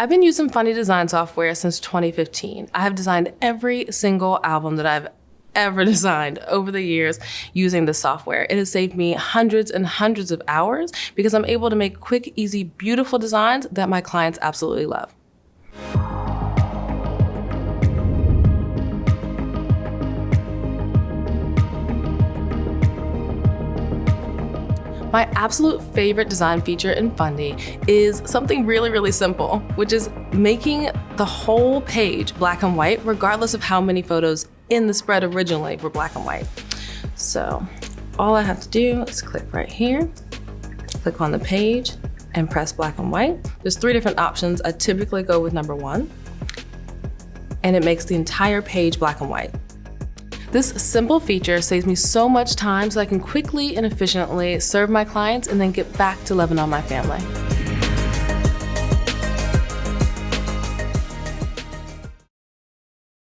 I've been using Fundy Design software since 2015. I have designed every single album that I've ever designed over the years using this software. It has saved me hundreds and hundreds of hours because I'm able to make quick, easy, beautiful designs that my clients absolutely love. My absolute favorite design feature in Fundy is something really, really simple, which is making the whole page black and white, regardless of how many photos in the spread originally were black and white. So all I have to do is click right here, click on the page, and press black and white. There's 3 different options. I typically go with number 1, and it makes the entire page black and white. This simple feature saves me so much time so I can quickly and efficiently serve my clients and then get back to loving on my family.